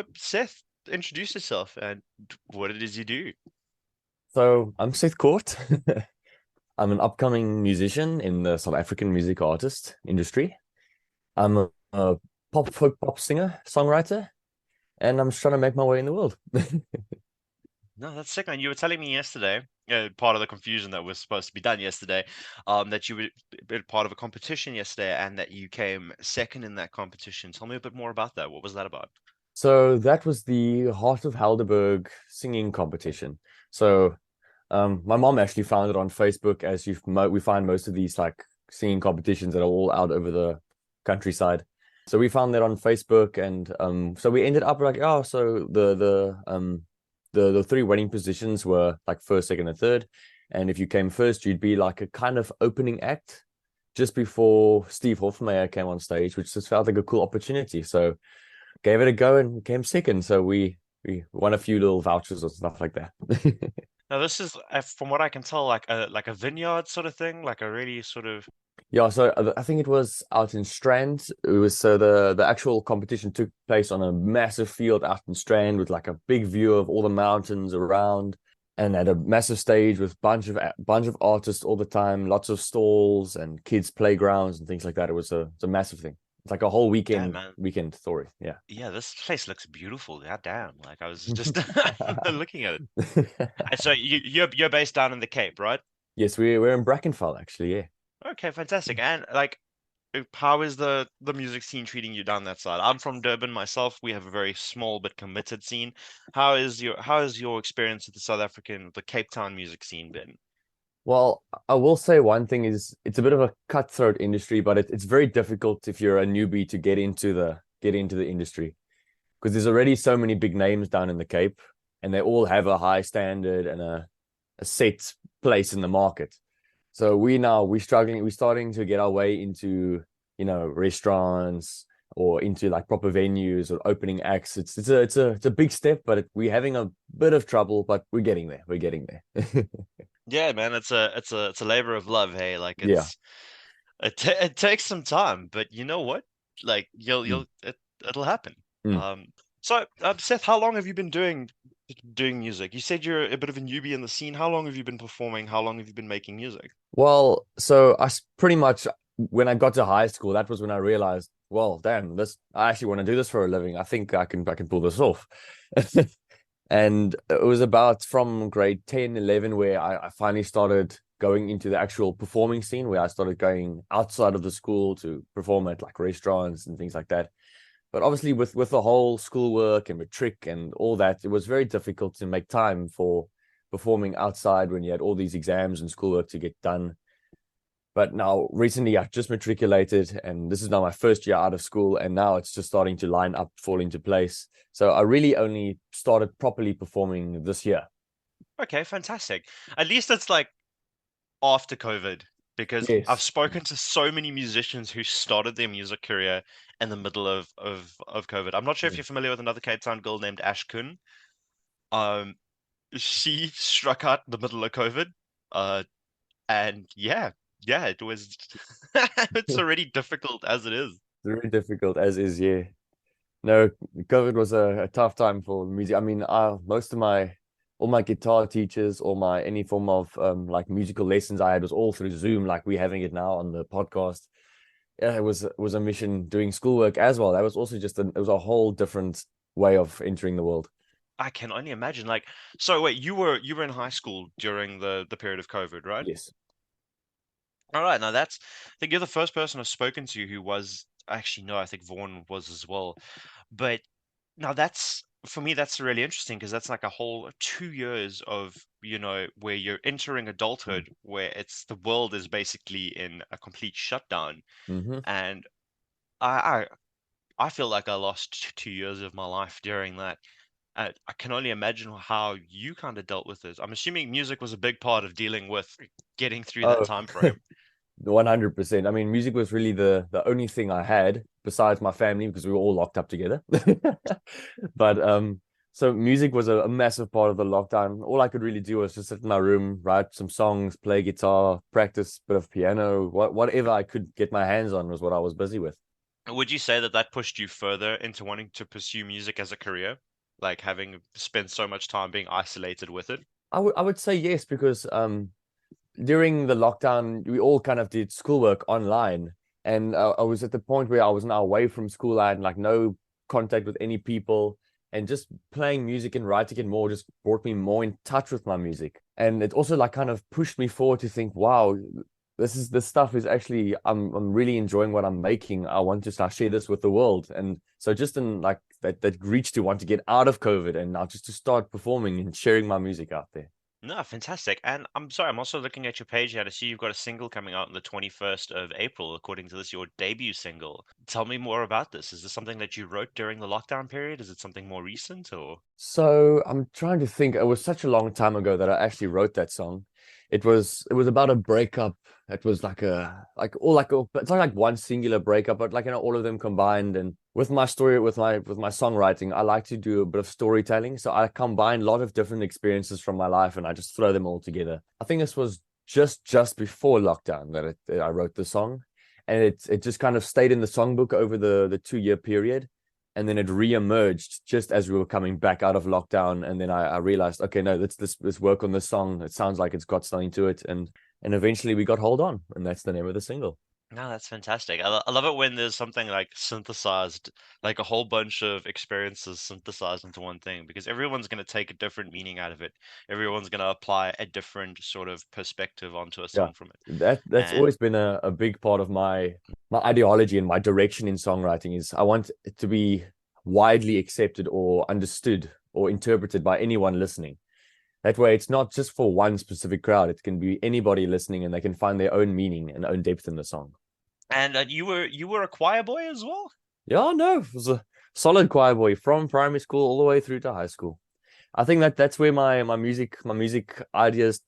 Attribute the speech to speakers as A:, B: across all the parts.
A: So, Seth, introduce yourself and what it is you do.
B: So I'm Seth Cort. I'm an upcoming musician in the South African music artist industry. I'm a pop folk pop singer, songwriter, and I'm just trying to make my way in the world.
A: No, that's sick, man. You were telling me yesterday, part of the confusion that was supposed to be done yesterday, that you were part of a competition yesterday and that you came second in that competition. Tell me a bit more about that. What was that about?
B: So that was the Heart of Helderberg singing competition. So my mom actually found it on Facebook, as we find most of these like singing competitions that are all out over the countryside. So we found that on Facebook, and so we ended up like, oh, so the three winning positions were like first, second, and third. And if you came first, you'd be like a kind of opening act just before Steve Hofmeyer came on stage, which just felt like a cool opportunity. So gave it a go and came second. So we won a few little vouchers or stuff like that.
A: Now, this is, from what I can tell, like a vineyard sort of thing, like a really sort of.
B: Yeah, so I think it was out in Strand. It was so the actual competition took place on a massive field out in Strand with like a big view of all the mountains around, and at a massive stage with bunch of artists all the time, lots of stalls and kids playgrounds and things like that. It's a massive thing. It's like a whole
A: Damn,
B: weekend
A: man.
B: weekend story. Yeah.
A: Yeah, this place looks beautiful. God damn. Like I was just looking at it. And so you're based down in the Cape, right?
B: Yes, we're in Brackenfell actually. Yeah.
A: Okay, fantastic. And like, how is the music scene treating you down that side? I'm from Durban myself. We have a very small but committed scene. How is your experience with the Cape Town music scene been?
B: Well, I will say one thing is it's a bit of a cutthroat industry, but it's very difficult if you're a newbie to get into the industry because there's already so many big names down in the Cape, and they all have a high standard and a set place in the market. So we're struggling, we're starting to get our way into, restaurants or into like proper venues or opening acts. It's a big step, but we're having a bit of trouble, but we're getting there. We're getting there.
A: Yeah, man, it's a labor of love, hey. Like
B: Yeah.
A: it takes some time, but you know what? Like
B: Mm.
A: it'll happen.
B: Mm.
A: Um, so Seth, how long have you been doing music? You said you're a bit of a newbie in the scene. How long have you been performing? How long have you been making music?
B: Well, so pretty much when I got to high school, that was when I realized, well, damn, this I actually want to do this for a living. I think I can pull this off. And it was about from grade 10, 11, where I finally started going into the actual performing scene, where I started going outside of the school to perform at like restaurants and things like that. But obviously with the whole schoolwork and matric and all that, it was very difficult to make time for performing outside when you had all these exams and schoolwork to get done. But now recently I just matriculated, and this is now my first year out of school, and now it's just starting to line up, fall into place. So I really only started properly performing this year.
A: Okay, fantastic. At least it's like after COVID, because I've
B: Yes.
A: spoken to so many musicians who started their music career in the middle of COVID. I'm not sure if
B: Mm.
A: you're familiar with another Cape Town girl named Ash Kun. Um, she struck out in the middle of COVID. Uh, and yeah, it was it's already difficult as it is.
B: Very difficult as is, yeah. No, COVID was a tough time for music. I mean, most of my all my guitar teachers, all my any form of like musical lessons I had was all through Zoom, like we're having it now on the podcast. Yeah, it was a mission doing schoolwork as well. That was also it was a whole different way of entering the world.
A: I can only imagine. Like, so wait, you were in high school during the period of COVID, right?
B: Yes.
A: All right, now I think you're the first person I've spoken to who was actually no, I think Vaughn was as well. But now that's for me, that's really interesting because that's like a whole 2 years of, where you're entering adulthood, where it's the world is basically in a complete shutdown.
B: Mm-hmm.
A: And I I feel like I lost 2 years of my life during that. I can only imagine how you kind of dealt with this. I'm assuming music was a big part of dealing with getting through that
B: Oh,
A: time frame.
B: 100%. I mean, music was really the only thing I had besides my family because we were all locked up together. But so music was a massive part of the lockdown. All I could really do was just sit in my room, write some songs, play guitar, practice a bit of piano, whatever I could get my hands on was what I was busy with.
A: Would you say that that pushed you further into wanting to pursue music as a career, like having spent so much time being isolated with it?
B: I would say yes, because during the lockdown, we all kind of did schoolwork online, and I was at the point where I was now away from school. I had like no contact with any people, and just playing music and writing it more just brought me more in touch with my music. And it also like kind of pushed me forward to think, wow, this stuff is actually I'm really enjoying what I'm making. I want to start share this with the world. And so just in like that reach to want to get out of COVID and now just to start performing and sharing my music out there.
A: No, fantastic. And I'm sorry, I'm also looking at your page here to see you've got a single coming out on the 21st of April, according to this, your debut single. Tell me more about this. Is this something that you wrote during the lockdown period? Is it something more recent or?
B: So I'm trying to think. It was such a long time ago that I actually wrote that song. It was about a breakup. It was it's not like one singular breakup, but like all of them combined. And with my story, with my songwriting, I like to do a bit of storytelling. So I combine a lot of different experiences from my life, and I just throw them all together. I think this was just before lockdown that I wrote the song, and it just kind of stayed in the songbook over the 2 year period, and then it re-emerged just as we were coming back out of lockdown. And then I realized, okay, no, let's work on this song. It sounds like it's got something to it, and eventually we got Hold On, and that's the name of the single.
A: No, that's fantastic. I love it when there's something like synthesized, like a whole bunch of experiences synthesized into one thing, because everyone's going to take a different meaning out of it. Everyone's going to apply a different sort of perspective onto a
B: Yeah,
A: song from it.
B: that's
A: And
B: always been a big part of my ideology and my direction in songwriting. Is I want it to be widely accepted or understood or interpreted by anyone listening. That way, it's not just for one specific crowd. It can be anybody listening, and they can find their own meaning and own depth in the song.
A: you were a choir boy as well?
B: Yeah, no, it was a solid choir boy from primary school all the way through to high school. I think that's where my music ideas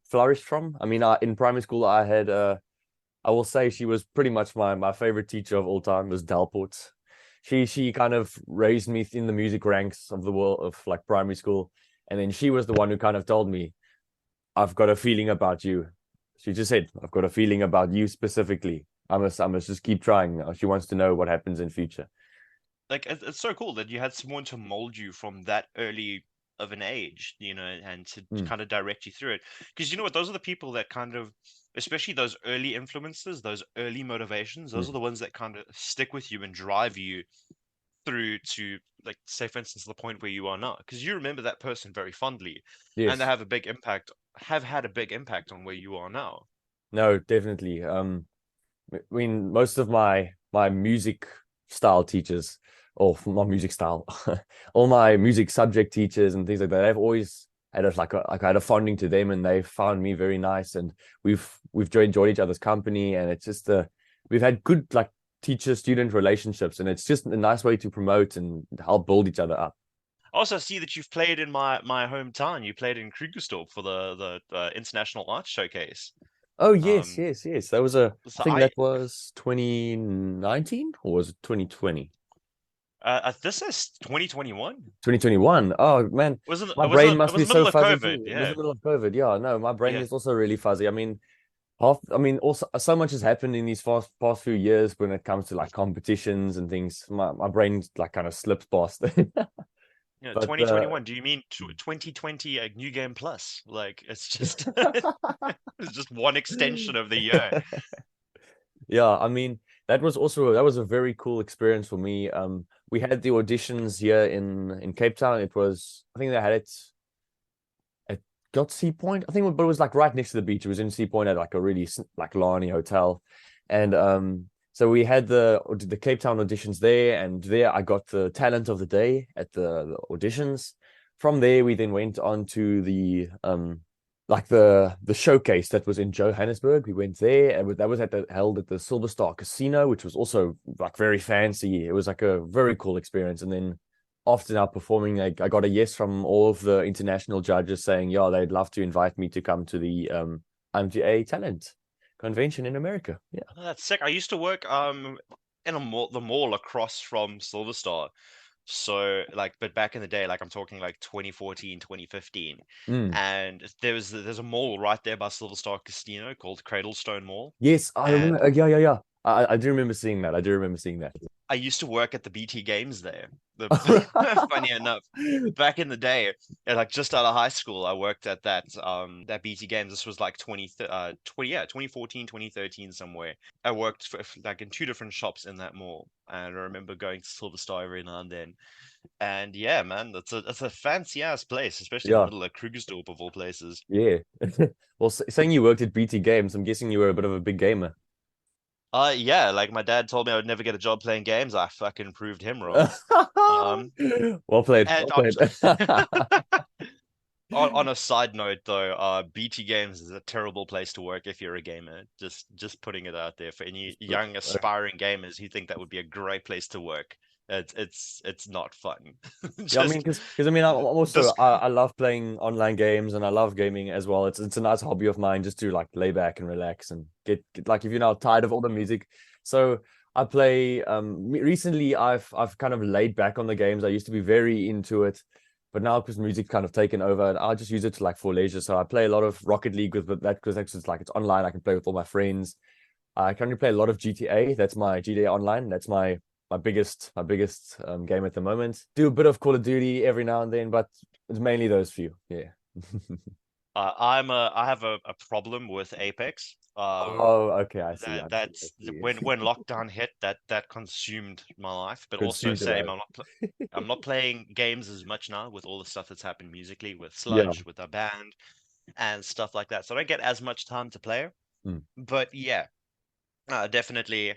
B: flourished from. I mean, in primary school, I will say she was pretty much my favorite teacher of all time was Dalport. She kind of raised me in the music ranks of the world of like primary school, and then she was the one who kind of told me, "I've got a feeling about you." She just said, "I've got a feeling about you specifically. I must just keep trying." She wants to know what happens in future.
A: Like it's so cool that you had someone to mold you from that early of an age, and to
B: Mm,
A: kind of direct you through it. Because you know what, those are the people that kind of, especially those early influences, those early motivations, those are
B: mm.
A: the ones that kind of stick with you and drive you through to, like, say for instance, the point where you are now. Because you remember that person very fondly, and they
B: Yes.
A: have had a big impact on where you are now.
B: No, definitely. I mean, most of my music style teachers, or my music style, all my music subject teachers and things like that, they've always had like I had a fonding to them, and they found me very nice, and we've enjoyed each other's company, and it's just we've had good like teacher student relationships, and it's just a nice way to promote and help build each other up.
A: Also, see that you've played in my hometown. You played in Krugersdorp for the International Arts Showcase.
B: Oh yes,
A: Um,
B: yes, yes. That was I
A: so
B: think that was 2019, or was it 2020?
A: this is 2021.
B: 2021. Oh man,
A: Was it?
B: my
A: It was
B: brain
A: it
B: must
A: was
B: be
A: the
B: so
A: middle of
B: fuzzy
A: COVID.
B: too. It was
A: Yeah,
B: the middle of COVID. Yeah, no, my brain
A: yeah.
B: is also really fuzzy. I mean, also so much has happened in these past few years when it comes to like competitions and things. My brain like kind of slips past.
A: Yeah,
B: But
A: 2021. Do you mean 2020 New Game Plus? Like it's just it's just one extension of the year.
B: yeah, I mean, that was a very cool experience for me. We had the auditions here in Cape Town. I think they had it at got Sea Point. I think, but it was like right next to the beach. It was in Sea Point at like a really like Lani hotel, and so we had the Cape Town auditions there, and there I got the talent of the day at the auditions. From there, we then went on to the like the showcase that was in Johannesburg. We went there, and that was held at the Silver Star Casino, which was also like very fancy. It was like a very cool experience. And then after now performing, I got a yes from all of the international judges saying, yeah, they'd love to invite me to come to the IMGA Talent Convention in America. Yeah.
A: Oh, that's sick. I used to work in the mall across from Silver Star. So like, but back in the day, like I'm talking like 2014, 2015,
B: Mm.
A: and there's a mall right there by Silver Star Casino called Cradlestone Mall,
B: Yes, I
A: and
B: remember. Yeah, yeah, yeah. I do remember seeing that. I do remember seeing that.
A: I used to work at the BT Games there.
B: Oh,
A: Funny enough, back in the day, like just out of high school, I worked at that BT Games. This was like 2014, 2013 somewhere. I worked like in two different shops in that mall, and I remember going to Silver Star every now and then. And yeah, man, that's a fancy ass place, especially in the
B: yeah,
A: middle of Krugersdorp of all places.
B: yeah. Well, saying you worked at BT Games, I'm guessing you were a bit of a big gamer.
A: Yeah, like my dad told me I would never get a job playing games. I fucking proved him wrong. Um,
B: Well played.
A: and
B: Well played.
A: on a side note though, BT Games is a terrible place to work if you're a gamer. Just putting it out there for any young aspiring gamers who think that would be a great place to work. It's not fun.
B: Yeah, I mean,
A: Just
B: because I mean, I'm also
A: this
B: I love playing online games and I love gaming as well. It's a nice hobby of mine just to like lay back and relax and get like if you're now tired of all the music. So I play. Recently I've kind of laid back on the games. I used to be very into it, but now because music's kind of taken over, and I just use it to like for leisure. So I play a lot of Rocket League with that because it's like it's online. I can play with all my friends. I currently play a lot of GTA. That's my GTA Online. That's my biggest game at the moment. Do a bit of Call of Duty every now and then, but it's mainly those few. Yeah.
A: I have a problem with Apex.
B: Oh, okay. I see. I see. I
A: That's
B: see.
A: when lockdown hit, that consumed my life. But also
B: Consumed your
A: same,
B: life.
A: I'm not playing games as much now with all the stuff that's happened musically with
B: Yeah.
A: Sludge, with our band and stuff like that. So I don't get as much time to play.
B: Mm.
A: But yeah, definitely.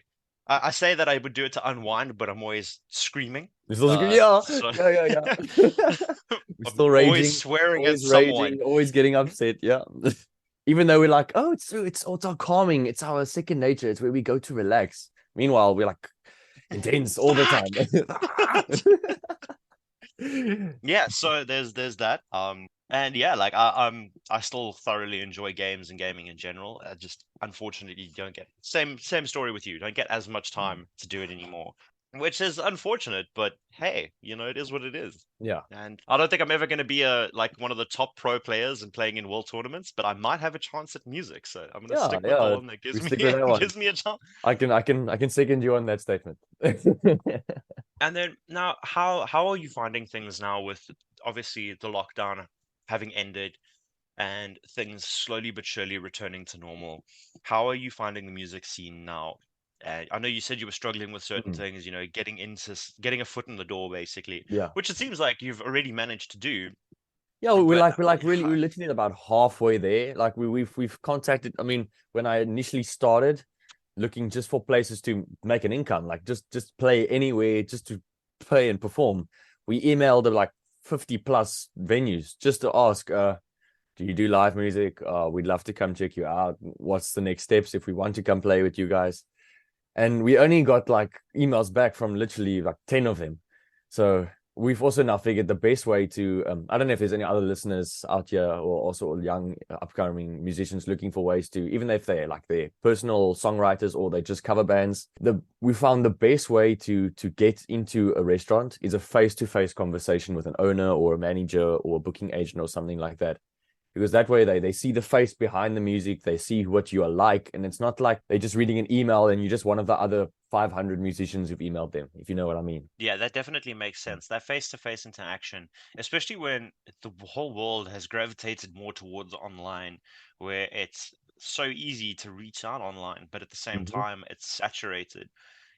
A: I say that I would do it to unwind, but I'm always screaming.
B: It's also good. Yeah.
A: So
B: Yeah. Yeah. Yeah. We're
A: I'm
B: still
A: always
B: raging.
A: swearing at
B: Always
A: someone.
B: raging. Always getting upset. Yeah. Even though we're like, oh, it's our calming. It's our second nature. It's where we go to relax. Meanwhile, we're like intense all the
A: Fuck.
B: time.
A: Yeah, so there's that. And yeah, like I still thoroughly enjoy games and gaming in general. I just unfortunately don't get same story with you. Don't get as much time to do it anymore, which is unfortunate, but hey, it is what it is.
B: Yeah.
A: And I don't think I'm ever going to be a like one of the top pro players and playing in world tournaments, but I might have a chance at music. So I'm going to
B: Yeah.
A: stick with the
B: Yeah.
A: one that
B: We
A: gives me
B: stick with that one.
A: gives me a chance.
B: I can second you on that statement.
A: And then now, how are you finding things now with obviously the lockdown having ended and things slowly but surely returning to normal? How are you finding the music scene now? I know you said you were struggling with certain
B: Mm,
A: things, getting a foot in the door, basically,
B: yeah.
A: which it seems like you've already managed to do.
B: Yeah,
A: But
B: we're literally about halfway there. Like we've contacted. I mean, when I initially started looking just for places to make an income, like just play anywhere, just to play and perform, we emailed like 50 plus venues just to ask, do you do live music? We'd love to come check you out. What's the next steps if we want to come play with you guys? And we only got like emails back from literally like 10 of them. So we've also now figured the best way to I don't know if there's any other listeners out here or also young upcoming musicians looking for ways to, even if they're personal songwriters or they just cover bands, the we found the best way to get into a restaurant is a face-to-face conversation with an owner or a manager or a booking agent or something like that, because that way they see the face behind the music, they see what you are like, and it's not like they're just reading an email and you're just one of the other 500 musicians who've emailed them, if you know what I mean.
A: yeah, that definitely makes sense. That face-to-face interaction, especially when the whole world has gravitated more towards online, where it's so easy to reach out online, but at the same
B: Mm-hmm.
A: time, it's saturated.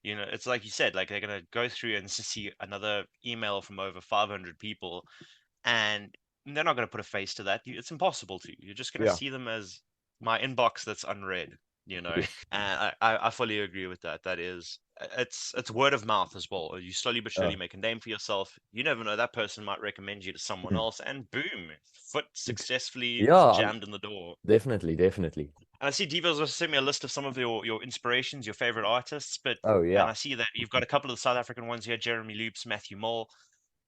A: It's like you said, like they're gonna go through and see another email from over 500 people, and they're not gonna put a face to that. It's impossible to. You're just gonna
B: Yeah.
A: see them as my inbox that's unread, you know.
B: Yes.
A: And I fully agree with that. That is, it's word of mouth as well. You slowly but
B: Uh,
A: surely make a name for yourself. You never know, that person might recommend you to someone else, and boom, foot successfully
B: yeah,
A: jammed in the door.
B: definitely, definitely.
A: And I see Devo's also sent me a list of some of your inspirations, your favorite artists. But
B: Oh
A: and
B: yeah.
A: I see that you've got a couple of the South African ones here: Jeremy Loops, Matthew Mole,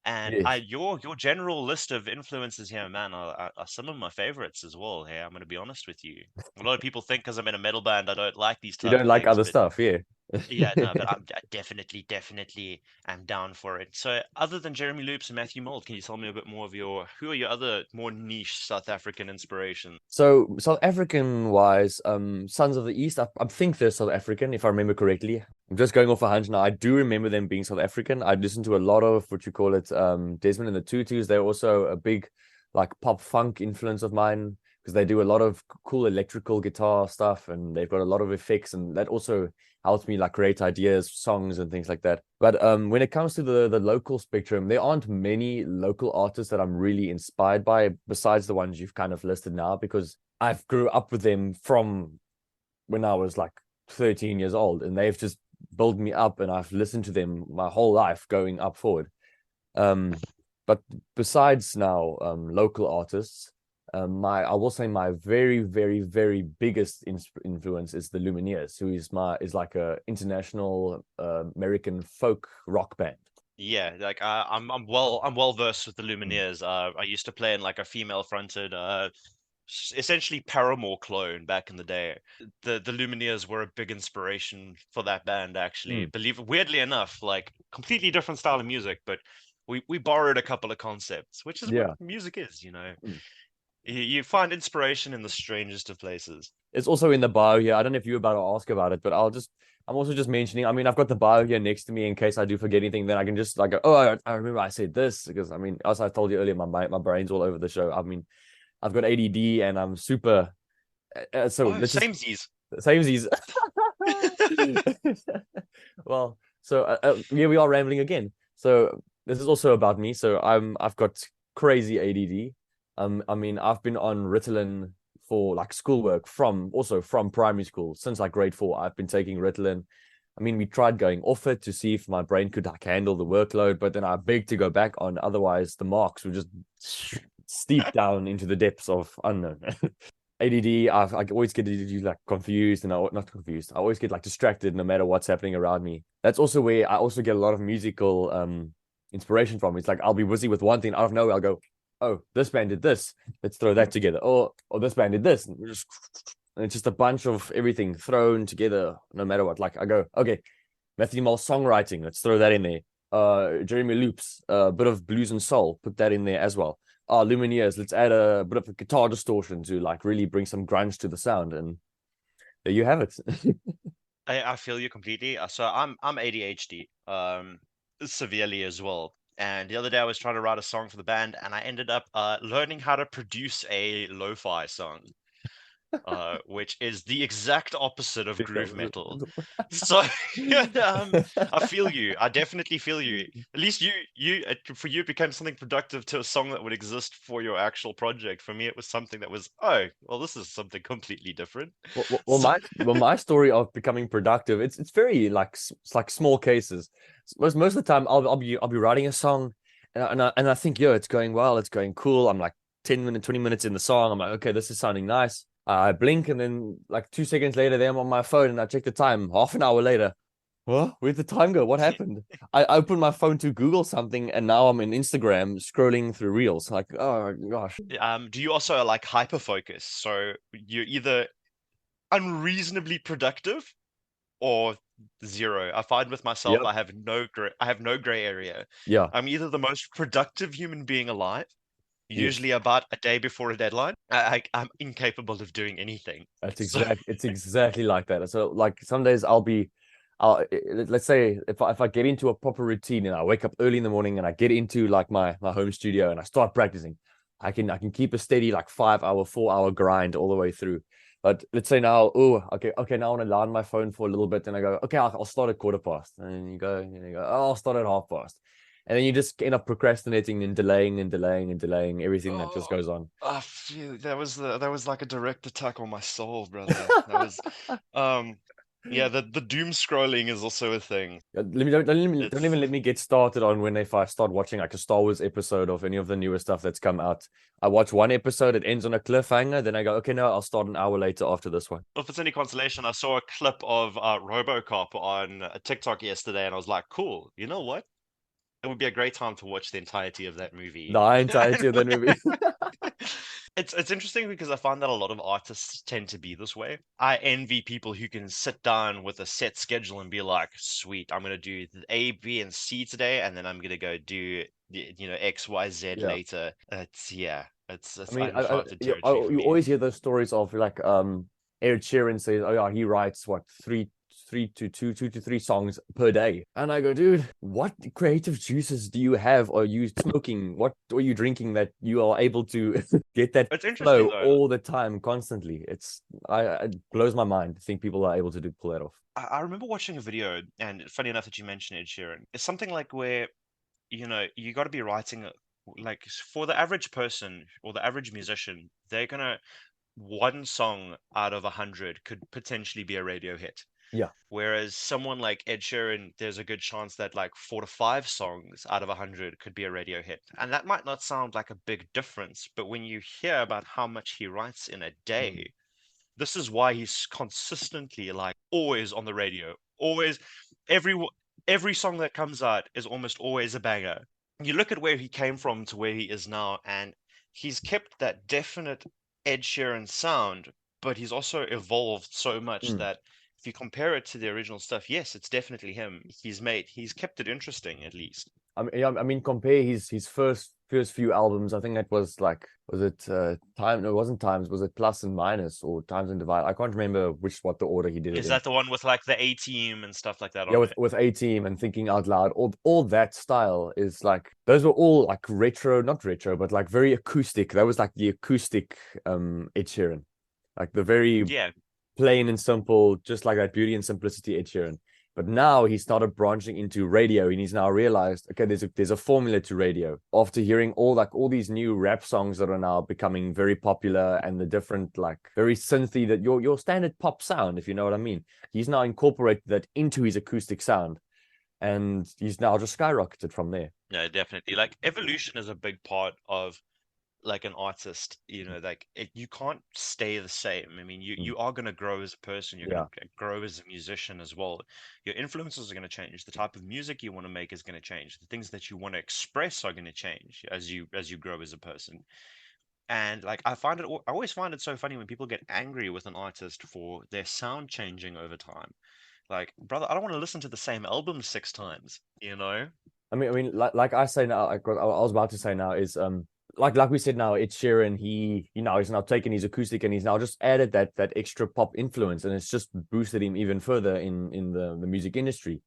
A: and
B: Yes.
A: your general list of influences here, man, are some of my favorites as well. Here, I'm going to be honest with you. A lot of people think because I'm in a metal band, I don't like these
B: You
A: type
B: don't
A: of
B: like
A: things,
B: other
A: but
B: stuff, yeah.
A: Yeah, no, but I definitely am down for it. So, other than Jeremy Loops and Matthew Mould, can you tell me a bit more of who are your other more niche South African inspiration?
B: So South African wise, Sons of the East, I think they're South African, if I remember correctly. I'm just going off a hunch now. I do remember them being South African. I listened to a lot of what you call it, Desmond and the Tutus. They're also a big like pop funk influence of mine because they do a lot of cool electrical guitar stuff and they've got a lot of effects, and that also helps me like create ideas, songs and things like that. But when it comes to the local spectrum, there aren't many local artists that I'm really inspired by besides the ones you've kind of listed now, because I've grew up with them from when I was like 13 years old, and they've just built me up, and I've listened to them my whole life going up forward. Um, but besides now local artists, my I will say my very very very biggest influence is the Lumineers, who is like a international American folk rock band.
A: Yeah, like I'm well versed with the
B: Mm.
A: Lumineers. I used to play in like a female fronted essentially Paramore clone back in the day. The Lumineers were a big inspiration for that band actually.
B: Mm.
A: Believe weirdly enough, like completely different style of music, but we borrowed a couple of concepts, which is what
B: Yeah.
A: music is, you know.
B: Mm.
A: You find inspiration in the strangest of places.
B: It's also in the bio here. I don't know if you're about to ask about it, but I'm also just mentioning. I mean, I've got the bio here next to me in case I do forget anything. Then I can just like go, oh, I remember I said this because I mean, as I told you earlier, my brain's all over the show. I mean, I've got ADD and I'm super. So
A: Oh,
B: let's just
A: samesies.
B: same as well, so here we are rambling again. So this is also about me. So I've got crazy ADD. I mean, I've been on Ritalin for like schoolwork from primary school since like grade 4. I've been taking Ritalin. I mean, we tried going off it to see if my brain could like handle the workload, but then I begged to go back on. Otherwise, the marks would just steep down into the depths of unknown. ADD, I always get like confused and not confused. I always get like distracted no matter what's happening around me. That's also where I also get a lot of musical inspiration from. It's like I'll be busy with one thing out of nowhere. I'll go, oh, this band did this. Let's throw that together. Or this band did this. And it's just a bunch of everything thrown together, no matter what. Like I go, okay, Matthew Mull's songwriting. Let's throw that in there. Jeremy Loops, a bit of blues and soul. Put that in there as well. Lumineers. Let's add a bit of a guitar distortion to like really bring some grunge to the sound, and there you have it.
A: I feel you completely. So I'm ADHD, severely as well. And the other day I was trying to write a song for the band, and I ended up learning how to produce a lo-fi song, which is the exact opposite of groove metal. So I feel you. I definitely feel you. At least for you it became something productive to a song that would exist for your actual project. For me, it was something that was, oh, well, this is something completely different. So
B: My story of becoming productive, it's very like it's like small cases. Most of the time, I'll be writing a song, and I think, yeah, it's going well, it's going cool. I'm like 10 minutes, 20 minutes in the song. I'm like, okay, this is sounding nice. I blink, and then like 2 seconds later, there I'm on my phone, and I check the time. Half an hour later, what? Where'd the time go? What happened? I opened my phone to Google something, and now I'm in Instagram scrolling through reels. Like, oh my gosh.
A: do you also like hyper focus? So you're either unreasonably productive or zero. I find with myself,
B: Yep.
A: I have no gray area.
B: Yeah.
A: I'm either the most productive human being alive,
B: Yes.
A: usually about a day before a deadline. I'm incapable of doing anything. So
B: It's exactly like that. So like some days let's say if I get into a proper routine and I wake up early in the morning and I get into like my home studio and I start practicing, I can keep a steady like 5 hour, 4 hour grind all the way through. But let's say now, oh, okay, now I want to lie on my phone for a little bit, and I go, okay, I'll start at quarter past, and you go, oh, I'll start at half past, and then you just end up procrastinating and delaying and delaying and delaying everything that just
A: oh,
B: goes on.
A: I feel that was like a direct attack on my soul, brother. That was um yeah, the doom scrolling is also a thing.
B: Don't
A: It's
B: even let me get started on when if I start watching like a Star Wars episode of any of the newer stuff that's come out. I watch one episode, it ends on a cliffhanger, then I go, okay, no, I'll start an hour later after this one.
A: if it's any consolation, I saw a clip of RoboCop on TikTok yesterday, and I was like, cool, you know what? It would be a great time to watch the entirety of that movie.
B: The entirety of that movie.
A: It's interesting because I find that a lot of artists tend to be this way. I envy people who can sit down with a set schedule and be like, "Sweet, I'm gonna do the A, B, and C today, and then I'm gonna go do X, Y, Z
B: Yeah.
A: later." Yeah,
B: I
A: it's
B: mean, I,
A: uncharted territory for
B: you
A: me.
B: always hear those stories of like Ed Sheeran says, "Oh yeah, he writes what two to three songs per day," and I go, "Dude, what creative juices do you have? Are you smoking? What are you drinking that you are able to get that
A: It's interesting
B: flow
A: though.
B: all the time, constantly?" It blows my mind to think people are able to pull that off.
A: I remember watching a video, and funny enough that you mentioned Ed Sheeran. It's something like where you got to be writing like for the average person or the average musician, they're gonna one song out of 100 could potentially be a radio hit.
B: Yeah.
A: Whereas someone like Ed Sheeran, there's a good chance that like 4 to 5 songs out of 100 could be a radio hit. And that might not sound like a big difference, but when you hear about how much he writes in a
B: Mm.
A: day, this is why he's consistently like always on the radio. Always every every song that comes out is almost always a banger. You look at where he came from to where he is now, and he's kept that definite Ed Sheeran sound, but he's also evolved so much
B: Mm.
A: that if you compare it to the original stuff, yes, it's definitely him. He's kept it interesting at least.
B: I mean, yeah, I mean, compare his first few albums. I think that was like, was it time? No, it wasn't Times. Was it Plus and Minus or Times and Divide? I can't remember what the order he did it
A: Is
B: in.
A: that the one with like the A Team and stuff like that
B: Yeah,
A: on it?
B: with A Team and Thinking Out Loud, all that style is like those were all like retro, not retro, but like very acoustic. That was like the acoustic Ed Sheeran, like the very
A: Yeah,
B: plain and simple, just like that beauty and simplicity Ed Sheeran. But now he started branching into radio, and he's now realized, okay, there's a formula to radio. After hearing all these new rap songs that are now becoming very popular, and the different like very synthy that your standard pop sound, if you know what I mean, he's now incorporated that into his acoustic sound, and he's now just skyrocketed from there.
A: no, definitely. Like evolution is a big part of like an artist, like you can't stay the same. I mean,
B: Mm.
A: you are going to grow as a person, you're going
B: Yeah.
A: to grow as a musician as well. Your influences are going to change. The type of music you want to make is going to change. The things that you want to express are going to change as you grow as a person. And like I always find it so funny when people get angry with an artist for their sound changing over time. Like, brother, I don't want to listen to the same album 6 times, you know?
B: I mean, like I say now, I was about to say now is like we said now, it's Sheeran. He's now taken his acoustic and he's now just added that extra pop influence, and it's just boosted him even further in the music industry.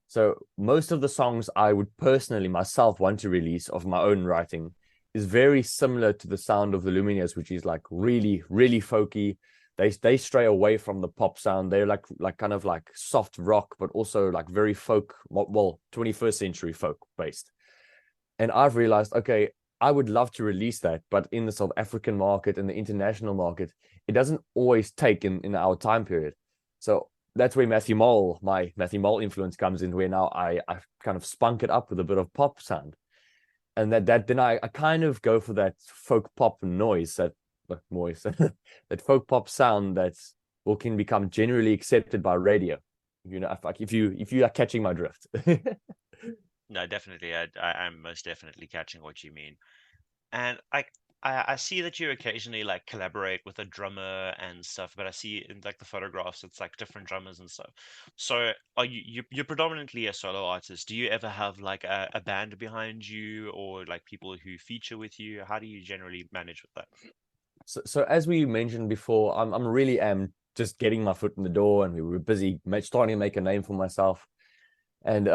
B: So most of the songs I would personally myself want to release of my own writing is very similar to the sound of the Lumineers, which is like really, really folky. They stray away from the pop sound. They're like kind of like soft rock, but also like very folk, well, 21st century folk based. And I've realized, okay, I would love to release that, but in the South African market and the international market, it doesn't always take in our time period. So that's where my Matthew Mole influence comes in, where now I kind of spunk it up with a bit of pop sound. And that then I kind of go for that folk pop noise, that folk pop sound that's will can become generally accepted by radio. If you are catching my drift.
A: No, definitely. I'm most definitely catching what you mean. And I see that you occasionally like collaborate with a drummer and stuff, but I see in like the photographs it's like different drummers and stuff. So are you're predominantly a solo artist. Do you ever have like a band behind you or like people who feature with you? How do you generally manage with that?
B: So as we mentioned before, I'm really am just getting my foot in the door, and we were busy starting to make a name for myself. And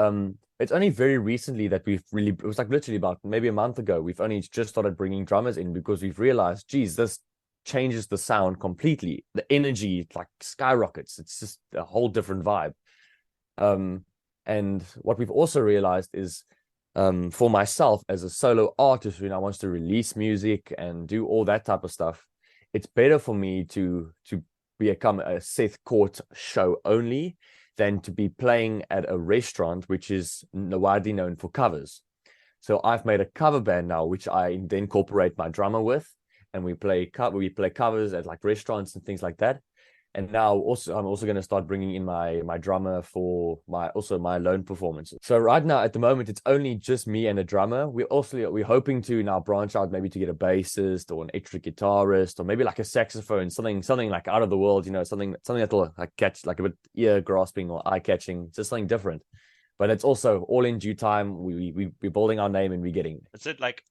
B: it's only very recently that it was like literally about maybe a month ago, we've only just started bringing drummers in because we've realized, geez, this changes the sound completely. The energy like skyrockets. It's just a whole different vibe. Um, and what we've also realized is, for myself as a solo artist who now wants to release music and do all that type of stuff, it's better for me to become a Seth Cort show only than to be playing at a restaurant which is widely known for covers. So I've made a cover band now, which I then incorporate my drummer with, and we play covers at like restaurants and things like that. And now also I'm also going to start bringing in my drummer for my lone performances. So right now at the moment it's only just me and a drummer. We're hoping to now branch out, maybe to get a bassist or an extra guitarist or maybe like a saxophone, something like out of the world, something that'll like catch like a bit ear grasping or eye catching, just something different. But it's also all in due time. We're building our name and we're getting
A: It's it like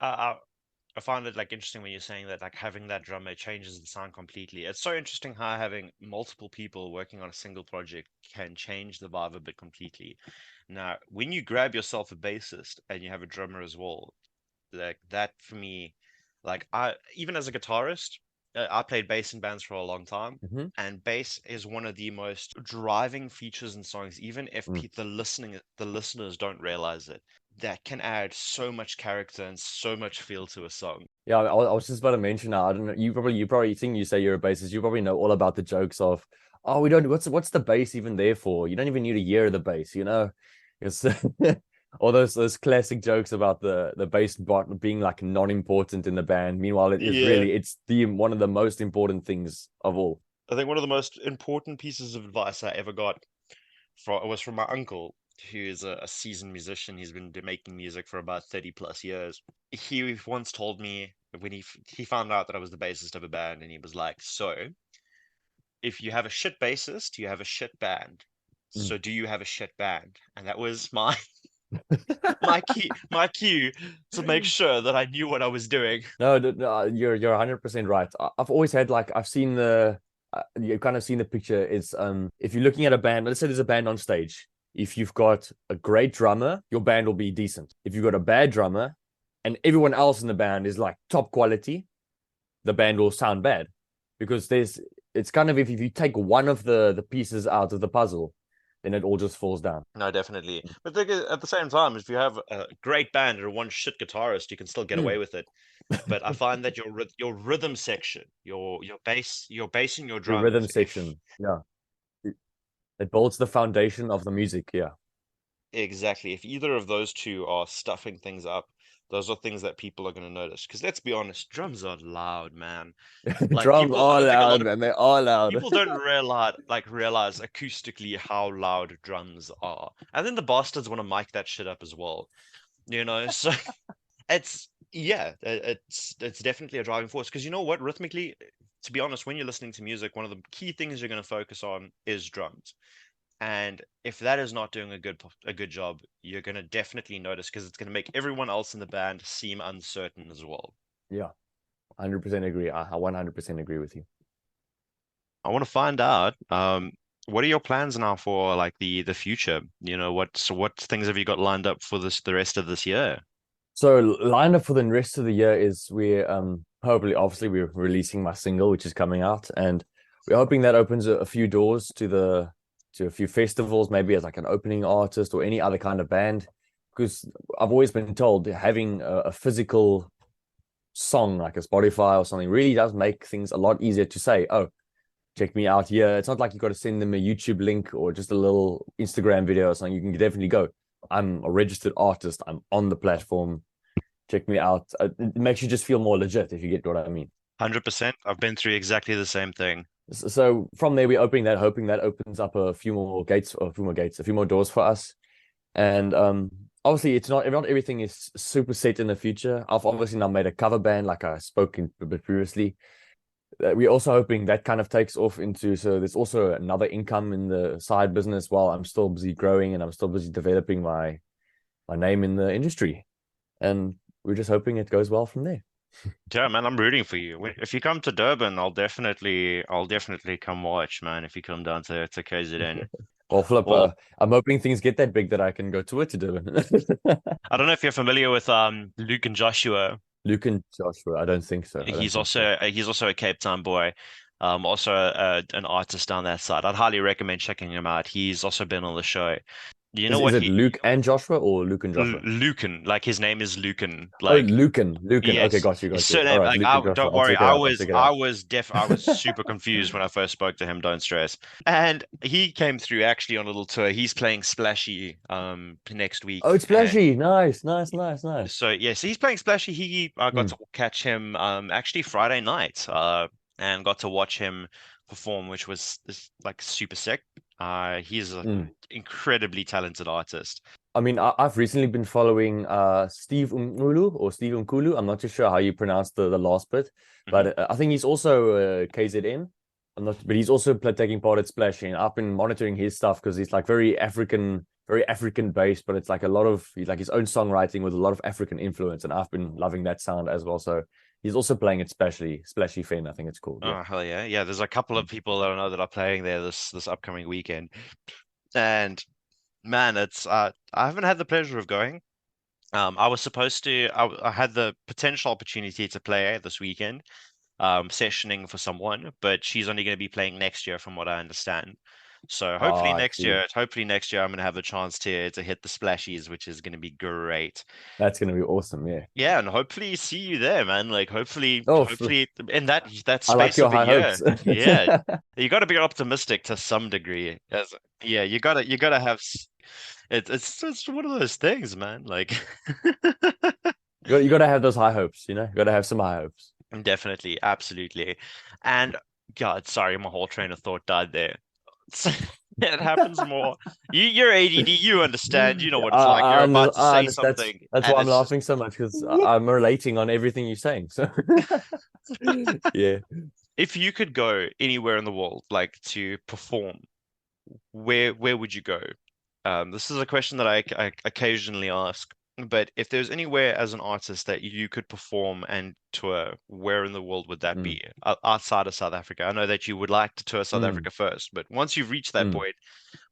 A: I found it like interesting when you're saying that like having that drummer changes the sound completely. It's so interesting how having multiple people working on a single project can change the vibe a bit completely. Now, when you grab yourself a bassist and you have a drummer as well, like that for me, like I even as a guitarist, I played bass in bands for a long time,
B: it.
A: and bass is one of the most driving features in songs, even if
B: Mm.
A: the listeners don't realize it. That can add so much character and so much feel to a song.
B: Yeah, I was just about to mention that. I don't know. You probably think you say you're a bassist. You probably know all about the jokes of, oh, we don't. What's the bass even there for? You don't even need a year of the bass. It's all those classic jokes about the bass bot being like non-important in the band. Meanwhile,
A: Yeah,
B: it's the one of the most important things of all.
A: I think one of the most important pieces of advice I ever got was from my uncle, who is a seasoned musician. He's been making music for about 30 plus years. He once told me when he found out that I was the bassist of a band, and he was like, "So, if you have a shit bassist, you have a shit band.
B: Mm.
A: So, do you have a shit band?" And that was my my cue to make sure that I knew what I was doing.
B: No, no, you're 100% right. I've always had like I've seen you've kind of seen the picture. It's if you're looking at a band, let's say there's a band on stage. If you've got a great drummer, your band will be decent. If you've got a bad drummer, and everyone else in the band is like top quality, the band will sound bad because it's kind of if you take one of the pieces out of the puzzle, then it all just falls down.
A: No, definitely. But at the same time, if you have a great band or one shit guitarist, you can still get
B: Mm.
A: away with it. But I find that your rhythm section, your bass and your
B: Your rhythm
A: drums, if
B: section, yeah, it builds the foundation of the music. Yeah,
A: exactly, if either of those two are stuffing things up, those are things that people are going to notice. Because let's be honest, drums are loud, man. Like
B: drums
A: people, I
B: are
A: don't think a
B: loud,
A: lot of
B: man. They are loud.
A: people don't realize acoustically how loud drums are. And then the bastards want to mic that shit up as well. So it's yeah, it's definitely a driving force. Because you know what, rhythmically, to be honest, when you're listening to music, one of the key things you're going to focus on is drums. And if that is not doing a good job, you're going to definitely notice because it's going to make everyone else in the band seem uncertain as well.
B: Yeah, 100% agree. I 100% agree with you.
A: I want to find out, what are your plans now for like the future? What things have you got lined up for the rest of this year?
B: So lined up for the rest of the year is we're hopefully obviously we're releasing my single which is coming out, and we're hoping that opens a few doors to a few festivals, maybe as like an opening artist or any other kind of band. Because I've always been told having a physical song like a Spotify or something really does make things a lot easier to say, oh, check me out here. It's not like you got to send them a YouTube link or just a little Instagram video or something. You can definitely go, I'm a registered artist. I'm on the platform. Check me out. It makes you just feel more legit, if you get what I mean.
A: 100%. I've been through exactly the same thing.
B: So from there, we're opening that, hoping that opens up a few more gates, or a few more doors for us. And obviously, it's not everything is super set in the future. I've obviously now made a cover band, like I spoke in a bit previously. We're also hoping that kind of takes off into, so there's also another income in the side business while I'm still busy growing and I'm still busy developing my name in the industry. And we're just hoping it goes well from there.
A: Yeah, man, I'm rooting for you. If you come to Durban, I'll definitely come watch, man. If you come down to KZN.
B: Well, Flip,
A: Well,
B: I'm hoping things get that big that I can go tour to Durban.
A: I don't know if you're familiar with Luke and Joshua.
B: Luke and Joshua, I don't think so. I don't
A: He's
B: think so.
A: also he's also a Cape Town boy. Also an artist on that side. I'd highly recommend checking him out. He's also been on the show. You know
B: Is
A: what
B: it Luke and Joshua or Luke and Joshua?
A: Lucan, like his name is Lucan.
B: Oh,
A: Like
B: Lucan. Lucan. Okay,
A: yes,
B: got you,
A: his
B: got you. All
A: surname.
B: right,
A: Like
B: Luke and
A: I
B: Joshua.
A: don't
B: I'll
A: worry,
B: check it out. I'll check it out.
A: I was super confused when I first spoke to him. Don't stress. And he came through actually on a little tour. He's playing Splashy next
B: Oh,
A: week,
B: it's Splashy. Nice, nice, nice, nice.
A: so yes, he's playing Splashy. I got
B: Hmm.
A: to catch him actually Friday night and got to watch him perform, which was like super sick. He's an
B: Mm.
A: incredibly talented artist.
B: I mean, I've recently been following Steve Umkulu or Steve Umkulu. I'm not too sure how you pronounce the last bit,
A: Hmm.
B: but I think he's also KZN. I'm not, but he's also taking part at Splashing. I've been monitoring his stuff because he's like very African based, but it's like a lot of he's like his own songwriting with a lot of African influence, and I've been loving that sound as well. So he's also playing at Splashy Fen, I think it's called. Yeah.
A: Oh hell yeah, yeah. There's a couple of people that I know that are playing there this upcoming weekend, and man, it's I haven't had the pleasure of going. I was supposed to. I had the potential opportunity to play this weekend, sessioning for someone, but she's only going to be playing next year, from what I understand. So
B: Oh, I see.
A: hopefully next year, I'm going to have a chance to hit the splashies, which is going to be great.
B: That's gonna be awesome. Yeah.
A: Yeah, and hopefully see you there, man. Like
B: Oh,
A: hopefully in that
B: I like
A: space
B: your
A: of a
B: high hopes.
A: year. Yeah, you got to be optimistic to some degree. Yeah, you gotta have. It's one of those things, man. Like
B: You got to have those high hopes, you know. You got to have some high hopes.
A: definitely, absolutely. And God, sorry, my whole train of thought died there. It happens more. You're ADD, you understand, you know what it's like. You're about to
B: I
A: say
B: understand.
A: something
B: That's
A: and
B: why I'm
A: it's just
B: laughing so much because I'm relating on everything you're saying. So yeah.
A: if you could go anywhere in the world, like to perform, where would you go? This is a question that I occasionally ask, but if there's anywhere as an artist that you could perform and tour, where in the world would that
B: Mm,
A: be? Outside of South Africa? I know that you would like to tour South
B: mm,
A: Africa first, but once you've reached that
B: mm.
A: point,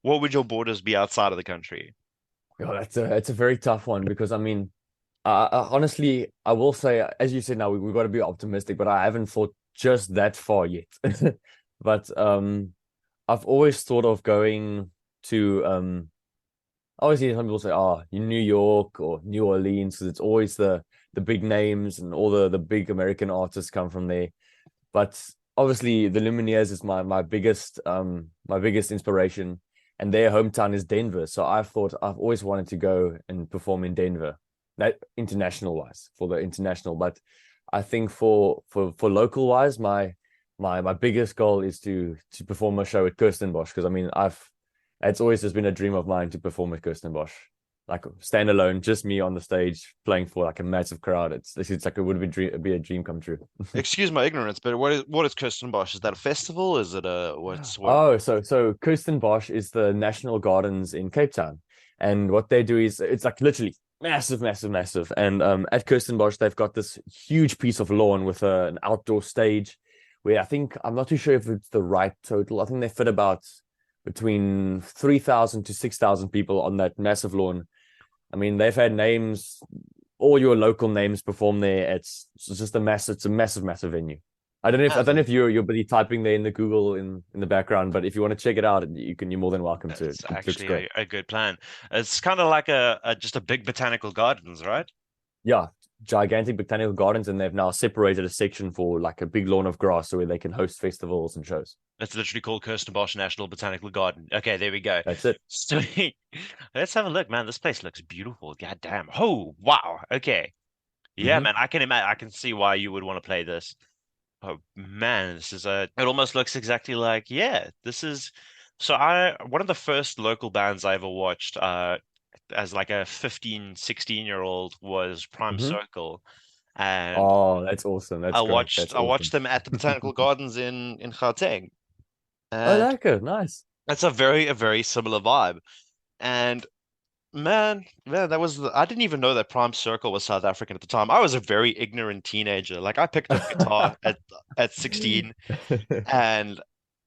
A: what would your borders be outside of the country?
B: Oh, that's a very tough one because I mean, honestly, I will say, as you said, now we've got to be optimistic, but I haven't thought just that far yet. But I've always thought of going to obviously some people say, oh, in New York or New Orleans, because it's always the big names and all the big American artists come from there. But obviously the Lumineers is my biggest inspiration, and their hometown is Denver. So I've always wanted to go and perform in Denver, that international wise for the international. But I think for local wise, my biggest goal is to perform a show at Kirstenbosch because I mean I've it's always just been a dream of mine to perform at Kirstenbosch. Like stand alone, just me on the stage playing for like a massive crowd. It's like it would be a dream come true.
A: Excuse my ignorance, but what is Kirstenbosch? Is that a festival? Is it a what's what?
B: Oh, so Kirstenbosch is the National Gardens in Cape Town, and what they do is it's like literally massive, massive, massive. And at Kirstenbosch they've got this huge piece of lawn with an outdoor stage, where I think I'm not too sure if it's the right total. I think they fit about between 3,000 to 6,000 people on that massive lawn. I mean, they've had names, all your local names perform there. It's just it's a massive, massive venue. I don't know
A: Man,
B: if you're busy typing there in the Google in the background, but if you want to check it out, you're more than welcome to.
A: that's
B: It looks
A: actually
B: great.
A: a good plan. It's kind of like a just a big botanical gardens, right?
B: Yeah, gigantic botanical gardens, and they've now separated a section for like a big lawn of grass so where they can host festivals and shows.
A: It's literally called Kirstenbosch National Botanical Garden. Okay, there we go.
B: That's it.
A: So let's have a look, man. This place looks beautiful. God damn. Oh, wow. Okay. Yeah,
B: Hmm.
A: man. I can imagine. I can see why you would want to play this. Oh man, this is a. It almost looks exactly like. Yeah, this is. So I one of the first local bands I ever watched, as like a 15, 16-year old was Prime
B: Hmm.
A: Circle, and
B: Oh, that's awesome. That's great. That's
A: I watched
B: awesome.
A: them at the Botanical Gardens in Gauteng,
B: Oh,
A: and
B: lekker. Nice.
A: it's a very similar vibe. And man, I didn't even know that Prime Circle was South African at the time. I was a very ignorant teenager. Like I picked up guitar at 16 and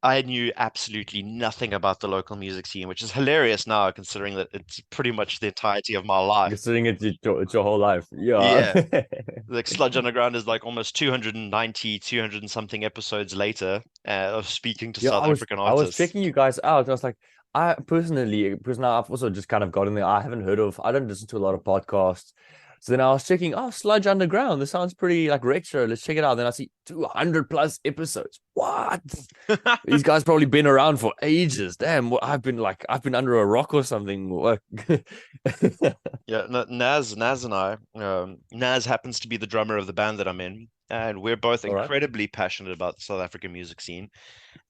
A: I knew absolutely nothing about the local music scene, which is hilarious now considering that it's pretty much the entirety of my life.
B: Considering it's your whole life. Yeah.
A: Yeah. Like Sludge Underground is like almost 290, 200 and something episodes later, of speaking to
B: Yeah,
A: South African
B: I was
A: artists.
B: checking you guys out. And I was like, I personally, because now I've also just kind of gotten there. I haven't heard of, I don't listen to a lot of podcasts. So then I was checking, oh, Sludge Underground. This sounds pretty like retro. Let's check it out. Then I see 200 plus episodes. What? These guys probably been around for ages. Damn, I've been under a rock or something. What?
A: Yeah, Naz and I, Naz happens to be the drummer of the band that I'm in. and we're both
B: All right.
A: incredibly passionate about the South African music scene.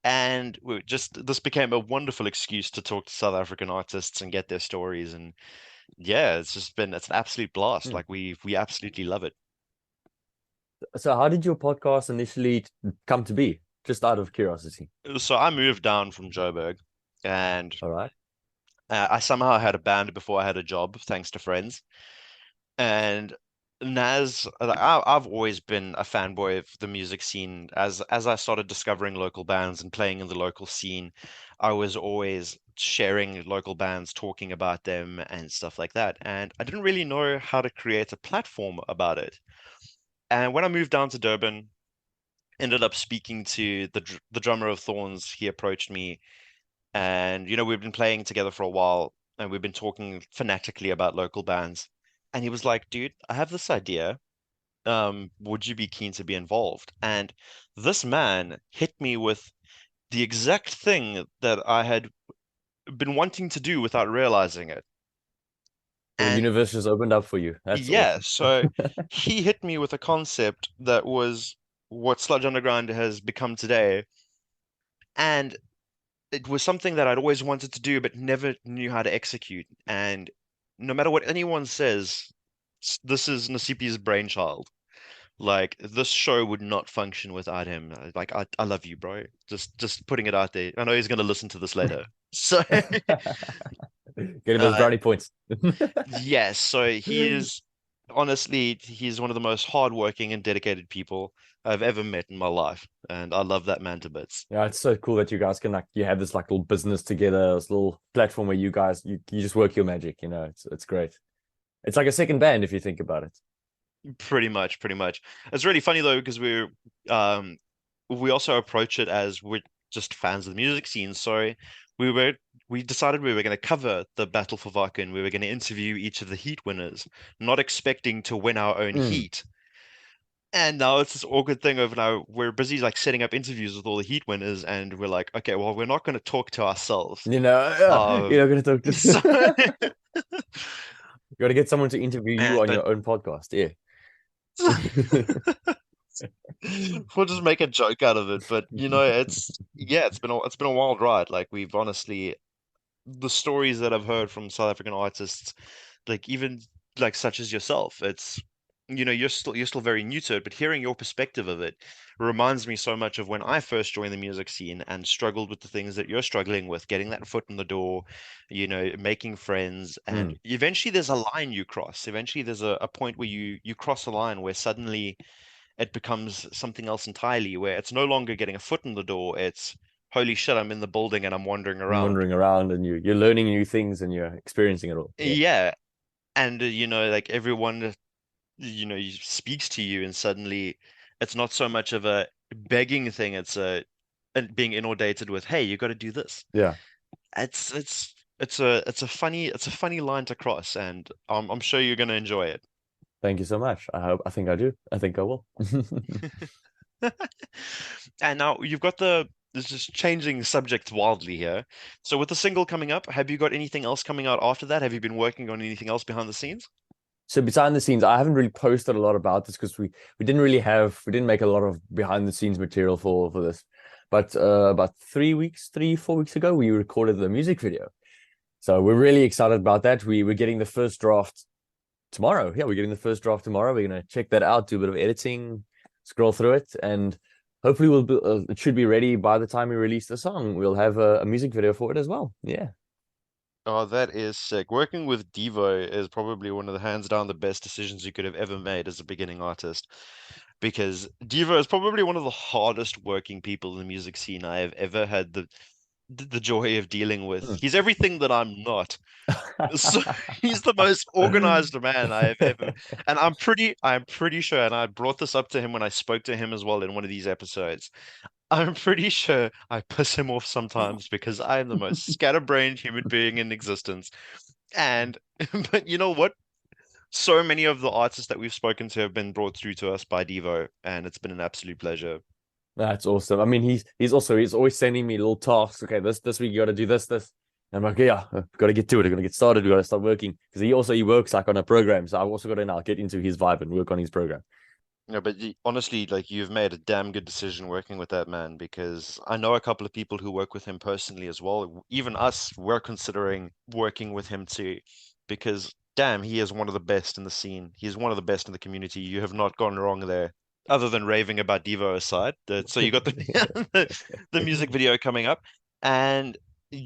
A: And we just this became a wonderful excuse to talk to South African artists and get their stories. And yeah, it's an absolute blast.
B: Hmm.
A: Like we absolutely love it.
B: So how did your podcast initially come to be? Just out of curiosity.
A: So I moved down from Joburg, and
B: All right.
A: I somehow had a band before I had a job, thanks to friends. And like, I've always been a fanboy of the music scene. As I started discovering local bands and playing in the local scene, I was always sharing local bands, talking about them and stuff like that. And I didn't really know how to create a platform about it. And when I moved down to Durban, ended up speaking to the drummer of Thorns. He approached me, and we've been playing together for a while, and we've been talking fanatically about local bands. And he was like, "Dude, I have this idea. Would you be keen to be involved?" And this man hit me with the exact thing that I had been wanting to do without realizing it.
B: So the
A: And
B: universe just opened up for you. That's
A: yeah,
B: awesome.
A: so he hit me with a concept that was what Sludge Underground has become today. And it was something that I'd always wanted to do, but never knew how to execute. And no matter what anyone says, this is Nasipi's brainchild. Like this show would not function without him. Like I love you, bro. Just putting it out there. I know he's gonna listen to this later. So
B: Getting those
A: uh
B: brownie points.
A: yes, so he is honestly he's one of the most hardworking and dedicated people I've ever met in my life. And I love that man to bits.
B: Yeah, it's so cool that you guys can like you have this like little business together, this little platform where you guys you just work your magic, it's great. It's like a second band if you think about it.
A: Pretty much, pretty much. It's really funny though because um we also approach it as we're just fans of the music scene. So we were we decided we were going to cover the Battle for Vaca and we were going to interview each of the heat winners, not expecting to win our own
B: Mm.
A: heat. And now it's this awkward thing of now we're busy like setting up interviews with all the heat winners, and we're like, okay, well, we're not going to talk to ourselves. Uh,
B: You're not gonna talk
A: so,
B: to you gotta get someone to interview you on
A: but
B: your own podcast. Yeah.
A: we'll just make a joke out of it. But it's yeah, it's been a wild ride. Like we've honestly the stories that I've heard from South African artists, like even like such as yourself, it's you're still very new to it, but hearing your perspective of it reminds me so much of when I first joined the music scene and struggled with the things that you're struggling with, getting that foot in the door, making friends, and
B: Mm.
A: eventually there's a line you cross. Eventually there's a point where you cross a line where suddenly it becomes something else entirely, where it's no longer getting a foot in the door, it's holy shit, I'm in the building and I'm wandering
B: And
A: around.
B: wandering around and you're learning new things and you're experiencing it all. Yeah.
A: Yeah, and like everyone speaks to you and suddenly it's not so much of a begging thing, it's a and being inundated with, hey, you got to do this.
B: Yeah.
A: It's a funny line to cross, and I'm sure you're going to enjoy it.
B: Thank you so much. I think I do. I think I will.
A: And now you've got the this is changing subjects wildly here. So with the single coming up, have you got anything else coming out after that? Have you been working on anything else behind the scenes?
B: So behind the scenes, I haven't really posted a lot about this because we didn't make a lot of behind the scenes material for this. But about 4 weeks ago, we recorded the music video. So we're really excited about that. We're getting the first draft tomorrow. Yeah, we're getting the first draft tomorrow. We're gonna check that out, do a bit of editing, scroll through it, and hopefully it should be ready by the time we release the song. We'll have a music video for it as well. Yeah.
A: Oh, that is sick. Working with Devo is probably one of the hands down the best decisions you could have ever made as a beginning artist. Because Devo is probably one of the hardest working people in the music scene I have ever had the joy of dealing with.
B: Hmm.
A: He's everything that I'm not. So he's the most organized man I have ever, and I'm pretty sure, and I brought this up to him when I spoke to him as well in one of these episodes. I'm pretty sure I piss him off sometimes because I am the most scatterbrained human being in existence. And but you know what? So many of the artists that we've spoken to have been brought through to us by Devo, and it's been an absolute pleasure.
B: That's awesome. I mean, he's always sending me little tasks. Okay, this week you got to do this. And I'm like, yeah, got to get to it. I'm gonna get started. We got to start working because he works like on a program. So I've also got to now get into his vibe and work on his program.
A: Yeah, but honestly, like you've made a damn good decision working with that man because I know a couple of people who work with him personally as well. Even us, we're considering working with him too, because damn, he is one of the best in the scene. He's one of the best in the community. You have not gone wrong there, other than raving about Devo aside. So you got the the music video coming up, and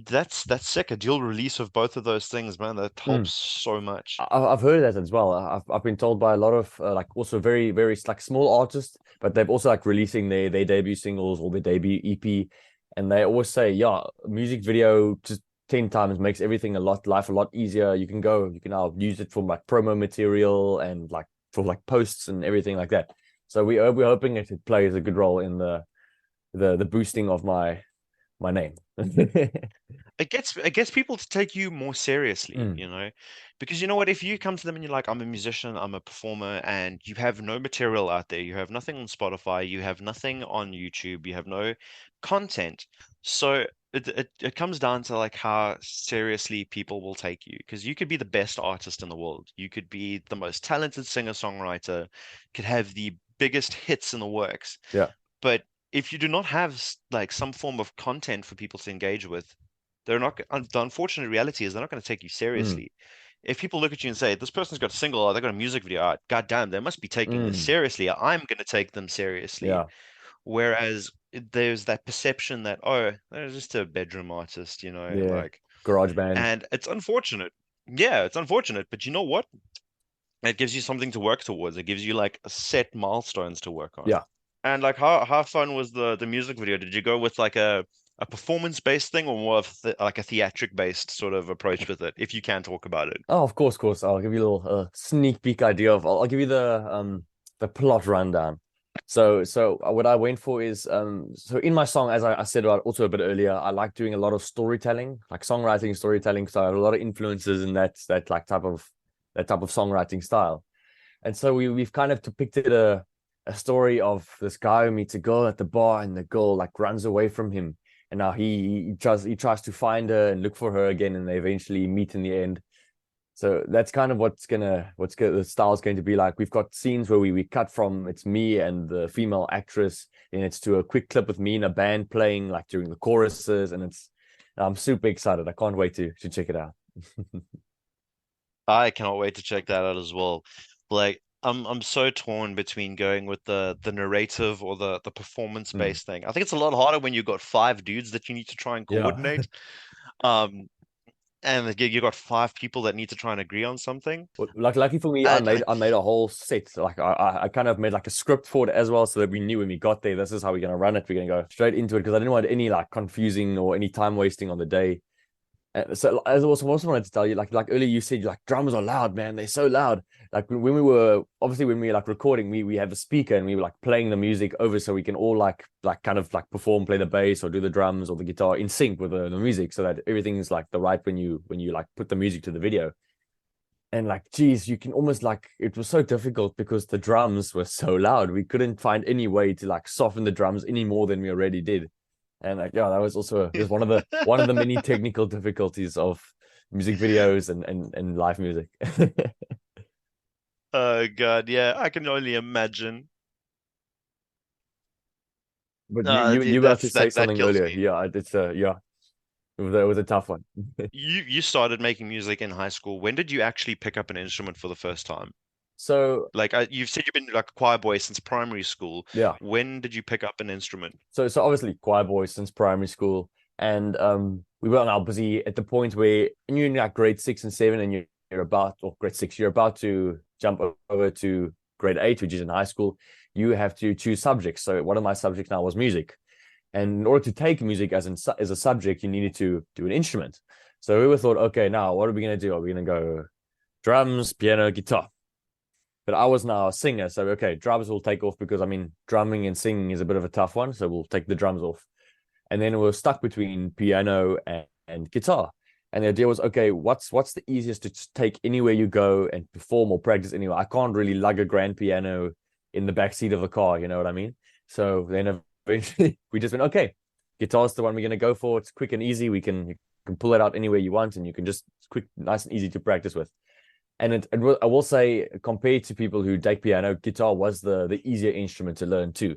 A: that's sick. A dual release of both of those things, man. That helps so much.
B: I've heard that as well. I've been told by a lot of like also very like small artists, but they've also like releasing their debut singles or their debut EP, and they always say, yeah, music video just 10 times makes everything a lot easier. You can now use it for like promo material and like for like posts and everything like that. So we're hoping it plays a good role in the boosting of my name.
A: It gets people to take you more seriously,
B: Mm,
A: because you know what, if you come to them and you're like, I'm a musician, I'm a performer, and you have no material out there, you have nothing on Spotify, you have nothing on YouTube, you have no content. So it comes down to like how seriously people will take you, because you could be the best artist in the world, you could be the most talented singer-songwriter, could have the biggest hits in the works,
B: yeah.
A: but if you do not have like some form of content for people to engage with, they're not. The unfortunate reality is they're not going to take you
B: Mm,
A: seriously. If people look at you and say, "This person's got a single, or they got a music video out," God damn, they must be taking this
B: mm,
A: seriously. I'm going to take them seriously.
B: yeah.
A: Whereas there's that perception that, oh, they're just a bedroom artist,
B: Yeah.
A: like,
B: Garage band.
A: and it's unfortunate. Yeah, it's unfortunate, but you know what? It gives you something to work towards. It gives you like set milestones to work on.
B: Yeah.
A: And like how fun was the music video? Did you go with like a performance-based thing or more of like a theatric-based sort of approach with it, if you can talk about it?
B: Oh, of course, of course. I'll give you a little sneak peek idea of. I'll give you the plot rundown. So what I went for is so in my song, as I said about also a bit earlier, I like doing a lot of storytelling, like songwriting, storytelling. So I have a lot of influences in that like that type of songwriting style. And so we've kind of depicted a story of this guy who meets a girl at the bar, and the girl like runs away from him. And now he tries to find her and look for her again, and they eventually meet in the end. So that's kind of the style's going to be like. We've got scenes where we cut from it's me and the female actress, and it's to a quick clip with me in a band playing like during the choruses, and I'm super excited. I can't wait to check it out.
A: I cannot wait to check that out as well. Like I'm so torn between going with the narrative or the
B: Mm.
A: performance-based thing. I think it's a lot harder when you've got five dudes that you need to try and
B: Yeah.
A: coordinate. Um, and you got five people that need to try and agree on something.
B: Well, like lucky for me,
A: And I,
B: I made a whole set. Like I kind of made like a script for it as well, so that we knew when we got there, this is how we're gonna run it. We're gonna go straight into it because I didn't want any like confusing or any time wasting on the day. So I also wanted to tell you, like earlier you said, like drums are loud, man. They're so loud. Like when we were obviously when we were like recording, we have a speaker and we were like playing the music over so we can all like kind of like perform, play the bass or do the drums or the guitar in sync with the music, so that everything is like the right when you like put the music to the video. And like, geez, you can almost like it was so difficult because the drums were so loud. We couldn't find any way to like soften the drums any more than we already did. And like, yeah, that was also just one of the many technical difficulties of music videos and live music.
A: oh God, yeah, I can only imagine.
B: But you were about to
A: That's
B: say
A: that
B: something
A: kills
B: earlier.
A: me.
B: Yeah, it's yeah, it was a tough one.
A: You started making music in high school. When did you actually pick up an instrument for the first time?
B: So
A: Like you've said you've been like a choir boy since primary school.
B: yeah,
A: When did you pick up an instrument?
B: so obviously choir boys since primary school, and we were now busy at the point where you're in like grade 6 and 7, and you're about or grade 6, you're about to jump over to grade 8, which is in high school. You have to choose subjects. So one of my subjects now was music, and in order to take music as a subject, you needed to do an instrument. So we were thought, okay, now what are we gonna do? Are we gonna go drums, piano, guitar? But I was now a singer, so okay, drums will take off because I mean drumming and singing is a bit of a tough one, so we'll take the drums off. And then we were stuck between piano and guitar. And the idea was, okay, what's the easiest to take anywhere you go and perform or practice anywhere? I can't really lug a grand piano in the back seat of a car, you know what I mean? So then eventually we just went, okay, guitar's the one we're gonna go for. It's quick and easy. You can pull it out anywhere you want, and you can just quick, nice and easy to practice with. And I will say, compared to people who take piano, guitar was the easier instrument to learn too.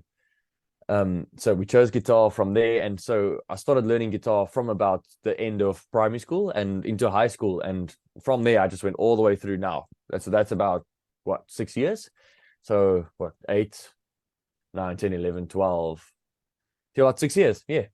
B: So we chose guitar from there, and so I started learning guitar from about the end of primary school and into high school, and from there I just went all the way through now. That's about what, 6 years? So what, 8, 9, 10, 11, 12, yeah, about 6 years. Yeah.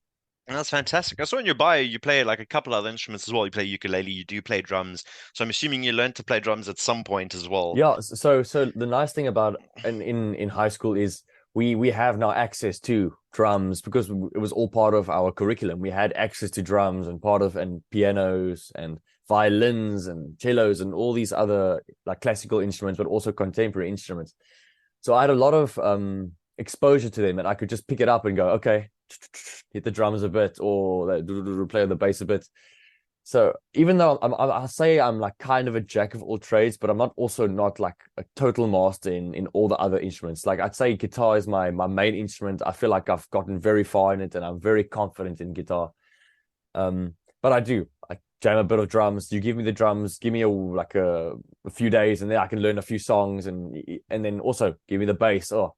A: And that's fantastic. I saw in your bio you play like a couple other instruments as well. You play ukulele, you do play drums. So I'm assuming you learned to play drums at some point as well.
B: Yeah, so the nice thing about in high school is we have now access to drums because it was all part of our curriculum. We had access to drums and part of and pianos and violins and cellos and all these other like classical instruments, but also contemporary instruments. So I had a lot of exposure to them, and I could just pick it up and go, okay, hit the drums a bit or play the bass a bit. So even though I say I'm like kind of a jack of all trades, but I'm not also not like a total master in all the other instruments. Like I'd say guitar is my main instrument. I feel like I've gotten very far in it, and I'm very confident in guitar. But I jam a bit of drums. You give me the drums, give me a few days, and then I can learn a few songs, and then also give me the bass. Oh,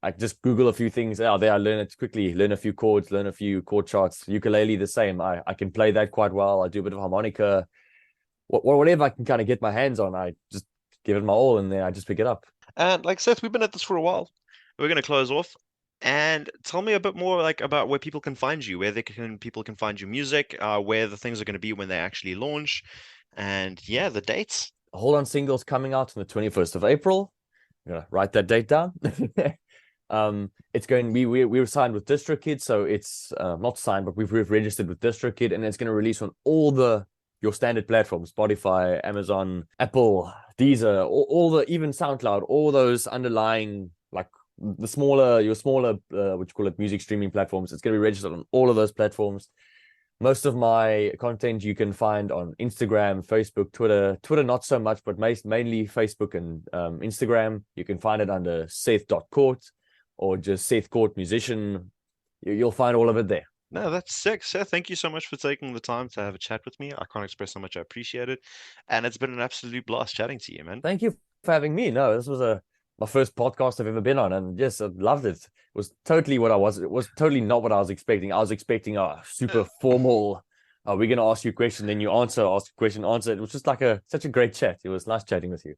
B: I just Google a few things out there. I learn it quickly, learn a few chords, learn a few chord charts. Ukulele, the same. I can play that quite well. I do a bit of harmonica. Whatever I can kind of get my hands on, I just give it my all, and then I just pick it up.
A: And like Seth, we've been at this for a while. We're going to close off. And tell me a bit more like about where people can find you, where they can people can find your music, where the things are going to be when they actually launch, and yeah, the dates.
B: Hold On singles coming out on the 21st of April. I'm gonna write that date down. It's going to be we were signed with DistroKid, so it's not signed, but we've registered with DistroKid, and it's going to release on all the your standard platforms: Spotify, Amazon, Apple, Deezer, all the even SoundCloud, all those underlying like your smaller what you call it, music streaming platforms. It's going to be registered on all of those platforms. Most of my content you can find on Instagram, Facebook, Twitter. Twitter not so much, but mainly Facebook and Instagram. You can find it under Seth.Cort or just Seth Cort Musician. You'll find all of it there.
A: No, that's sick, Seth. Thank you so much for taking the time to have a chat with me. I can't express how much I appreciate it, and it's been an absolute blast chatting to you, man.
B: Thank you for having me. No, this was my first podcast I've ever been on, and yes, I loved it. It was totally what I was. It was totally not what I was expecting. I was expecting a super formal. We're going to ask you a question, then you answer, ask a question, answer. It was just like such a great chat. It was nice chatting with you.